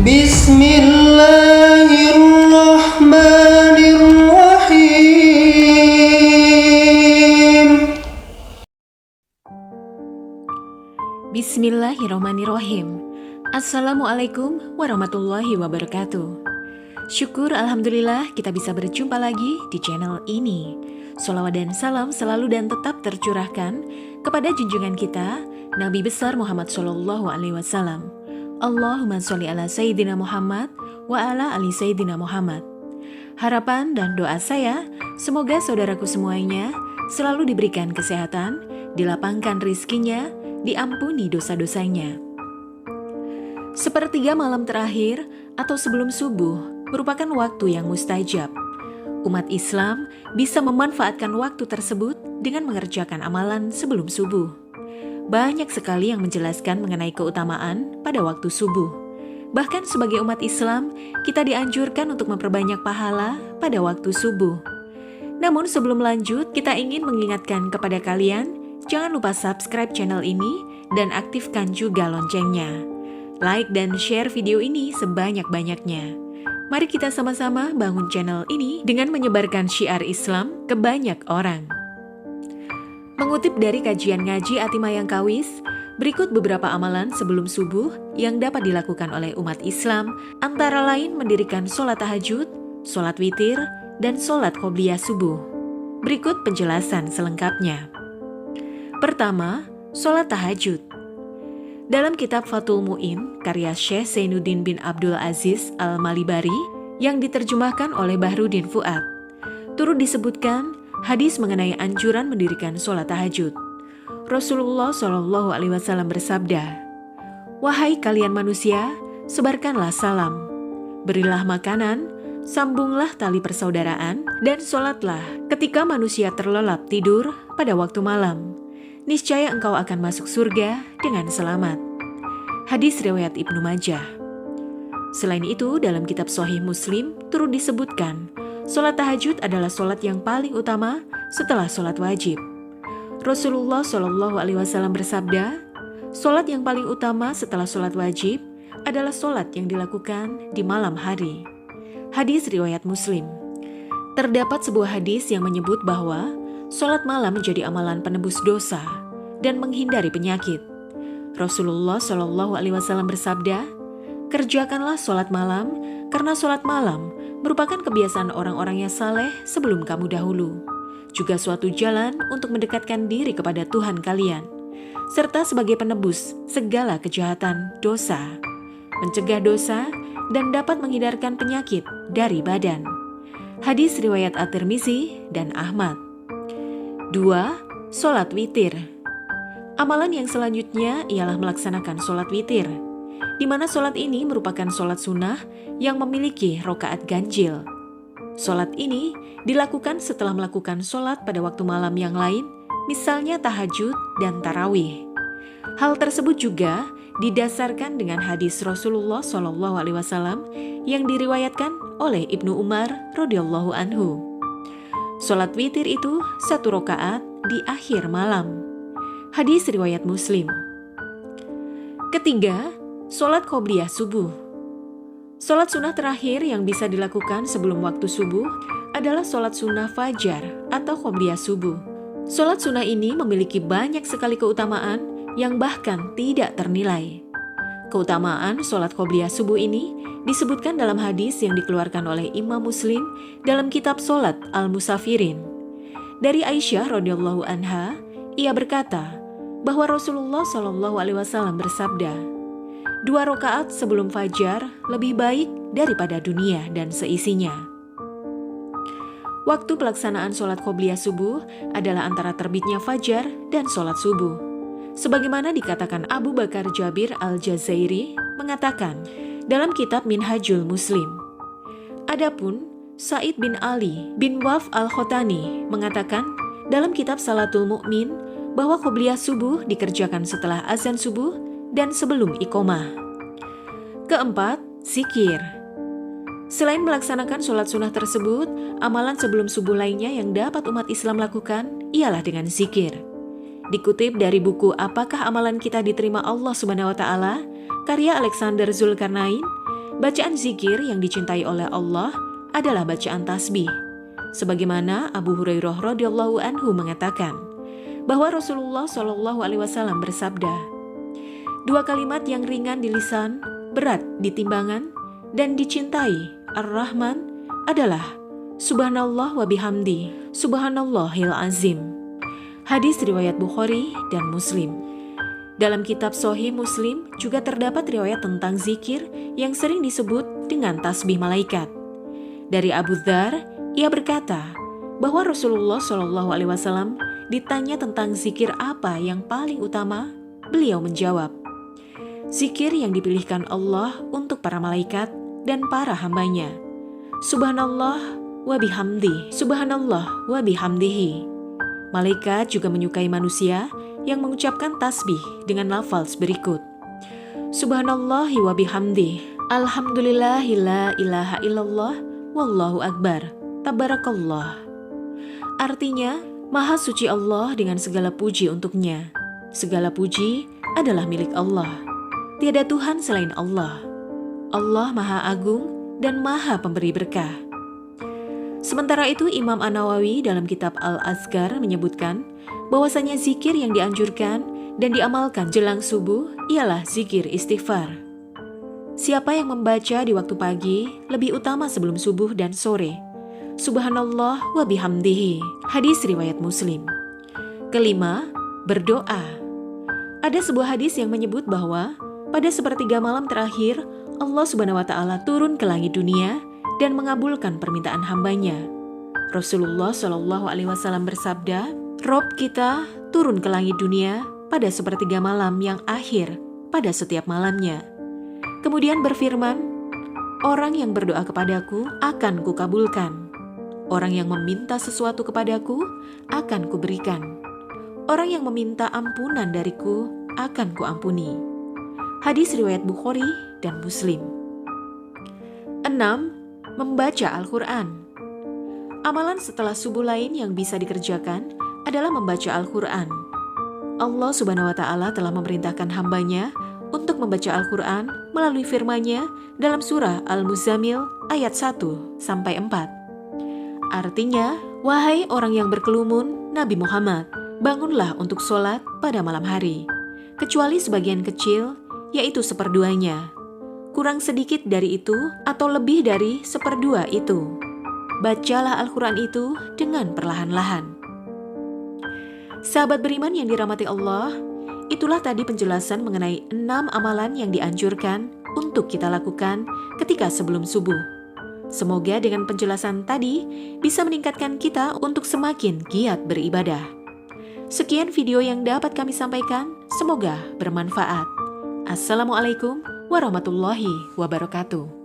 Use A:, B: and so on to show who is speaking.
A: Bismillahirrahmanirrahim.
B: Bismillahirrahmanirrahim. Assalamualaikum warahmatullahi wabarakatuh. Syukur alhamdulillah kita bisa berjumpa lagi di channel ini. Sholawat dan salam selalu dan tetap tercurahkan kepada junjungan kita Nabi besar Muhammad Shallallahu Alaihi Wasallam. Allahumma sholli ala Sayyidina Muhammad wa ala ali Sayyidina Muhammad. Harapan dan doa saya, semoga saudaraku semuanya selalu diberikan kesehatan, dilapangkan rizkinya, diampuni dosa-dosanya. Sepertiga malam terakhir atau sebelum subuh merupakan waktu yang mustajab. Umat Islam bisa memanfaatkan waktu tersebut dengan mengerjakan amalan sebelum subuh. Banyak sekali yang menjelaskan mengenai keutamaan pada waktu subuh. Bahkan sebagai umat Islam, kita dianjurkan untuk memperbanyak pahala pada waktu subuh. Namun sebelum lanjut, kita ingin mengingatkan kepada kalian, jangan lupa subscribe channel ini dan aktifkan juga loncengnya. Like dan share video ini sebanyak-banyaknya. Mari kita sama-sama bangun channel ini dengan menyebarkan syiar Islam ke banyak orang. Mengutip dari kajian ngaji Atimayang Kawis, berikut beberapa amalan sebelum subuh yang dapat dilakukan oleh umat Islam, antara lain mendirikan sholat tahajud, sholat witir, dan sholat qobliyah subuh. Berikut penjelasan selengkapnya. Pertama, sholat tahajud. Dalam kitab Fathul Mu'in, karya Syekh Zainuddin bin Abdul Aziz Al-Malibari yang diterjemahkan oleh Bahrudin Fuad, turut disebutkan hadis mengenai anjuran mendirikan sholat tahajud. Rasulullah Shallallahu Alaihi Wasallam bersabda, "Wahai kalian manusia, sebarkanlah salam, berilah makanan, sambunglah tali persaudaraan, dan sholatlah ketika manusia terlelap tidur pada waktu malam. Niscaya engkau akan masuk surga dengan selamat." Hadis riwayat Ibnu Majah. Selain itu, dalam kitab Sahih Muslim turut disebutkan, sholat tahajud adalah sholat yang paling utama setelah sholat wajib. Rasulullah Shallallahu Alaihi Wasallam bersabda, sholat yang paling utama setelah sholat wajib adalah sholat yang dilakukan di malam hari. Hadis riwayat Muslim. Terdapat sebuah hadis yang menyebut bahwa sholat malam menjadi amalan penebus dosa dan menghindari penyakit. Rasulullah Shallallahu Alaihi Wasallam bersabda, "Kerjakanlah sholat malam, karena sholat malam merupakan kebiasaan orang-orang yang saleh sebelum kamu dahulu, juga suatu jalan untuk mendekatkan diri kepada Tuhan kalian, serta sebagai penebus segala kejahatan dosa, mencegah dosa, dan dapat menghindarkan penyakit dari badan." Hadis riwayat At-Tirmizi dan Ahmad. 2. Sholat witir. Amalan yang selanjutnya ialah melaksanakan sholat witir, di mana sholat ini merupakan sholat sunnah yang memiliki rokaat ganjil. Sholat ini dilakukan setelah melakukan sholat pada waktu malam yang lain, misalnya tahajud dan tarawih. Hal tersebut juga didasarkan dengan hadis Rasulullah Shallallahu Alaihi Wasallam yang diriwayatkan oleh Ibnu Umar radhiyallahu anhu. Sholat witir itu 1 rakaat di akhir malam. Hadis riwayat Muslim. Ketiga, sholat qobliyah subuh. Sholat sunnah terakhir yang bisa dilakukan sebelum waktu subuh adalah sholat sunnah fajar atau qobliyah subuh. Sholat sunnah ini memiliki banyak sekali keutamaan yang bahkan tidak ternilai. Keutamaan sholat qobliyah subuh ini disebutkan dalam hadis yang dikeluarkan oleh Imam Muslim dalam kitab Sholat Al-Musafirin. Dari Aisyah radhiyallahu anha, ia berkata bahwa Rasulullah Shallallahu Alaihi Wasallam bersabda, 2 rakaat sebelum fajar lebih baik daripada dunia dan seisinya. Waktu pelaksanaan sholat qobliyah subuh adalah antara terbitnya fajar dan sholat subuh. Sebagaimana dikatakan Abu Bakar Jabir Al-Jazairi mengatakan dalam kitab Minhajul Muslim. Adapun Said bin Ali bin Waf Al-Khotani mengatakan dalam kitab Salatul Mu'min bahwa qobliyah subuh dikerjakan setelah azan subuh dan sebelum iqomah. Keempat, zikir. Selain melaksanakan sholat sunnah tersebut, amalan sebelum subuh lainnya yang dapat umat Islam lakukan ialah dengan zikir. Dikutip dari buku Apakah Amalan Kita Diterima Allah Subhanahu wa Ta'ala, karya Alexander Zulkarnain, Bacaan zikir yang dicintai oleh Allah adalah bacaan tasbih. Sebagaimana Abu Hurairah radhiyallahu anhu mengatakan bahwa Rasulullah Shallallahu alaihi wasallam bersabda, "Dua kalimat yang ringan di lisan, berat di timbangan, dan dicintai Ar-Rahman adalah Subhanallah wa bihamdi, Subhanallahil azim." Hadis riwayat Bukhari dan Muslim. Dalam kitab Sahih Muslim juga terdapat riwayat tentang zikir yang sering disebut dengan tasbih malaikat. Dari Abu Dzar, ia berkata bahwa Rasulullah Shallallahu alaihi wasallam ditanya tentang zikir apa yang paling utama, beliau menjawab, "Zikir yang dipilihkan Allah untuk para malaikat dan para hambanya. Subhanallah wa bihamdi, Subhanallah wa bihamdihi." Malaikat juga menyukai manusia yang mengucapkan tasbih dengan lafaz berikut. Subhanallahi wa bihamdi, alhamdulillahi la ilaha illallah, wallahu akbar, tabarakallah. Artinya, Maha suci Allah dengan segala puji untuknya. Segala puji adalah milik Allah. Tiada Tuhan selain Allah. Allah Maha Agung dan Maha Pemberi berkah. Sementara itu Imam An-Nawawi dalam kitab Al-Azkar menyebutkan bahwasanya zikir yang dianjurkan dan diamalkan jelang subuh ialah zikir istighfar. Siapa yang membaca di waktu pagi lebih utama sebelum subuh dan sore. Subhanallah wa bihamdihi. Hadis riwayat Muslim. Kelima, berdoa. Ada sebuah hadis yang menyebut bahwa pada sepertiga malam terakhir Allah Subhanahu wa taala turun ke langit dunia dan mengabulkan permintaan hambanya. Rasulullah Shallallahu alaihi wasallam bersabda, "Rob kita turun ke langit dunia pada sepertiga malam yang akhir pada setiap malamnya." Kemudian berfirman, "Orang yang berdoa kepadaku akan kukabulkan. Orang yang meminta sesuatu kepadaku akan kuberikan. Orang yang meminta ampunan dariku akan kuampuni." Hadis riwayat Bukhari dan Muslim. 6. Membaca Al-Quran. Amalan setelah subuh lain yang bisa dikerjakan adalah membaca Al-Quran. Allah Subhanahu wa Ta'ala telah memerintahkan hambanya untuk membaca Al-Quran melalui firman-Nya dalam surah Al-Muzammil ayat 1-4. Artinya, wahai orang yang berkelumun, Nabi Muhammad, bangunlah untuk sholat pada malam hari, kecuali sebagian kecil, yaitu seperduanya. Kurang sedikit dari itu atau lebih dari seperdua itu. Bacalah Al-Quran itu dengan perlahan-lahan. Sahabat beriman yang dirahmati Allah, itulah tadi penjelasan mengenai 6 amalan yang dianjurkan untuk kita lakukan ketika sebelum subuh. Semoga dengan penjelasan tadi bisa meningkatkan kita untuk semakin giat beribadah. Sekian video yang dapat kami sampaikan, semoga bermanfaat. Assalamualaikum warahmatullahi wabarakatuh.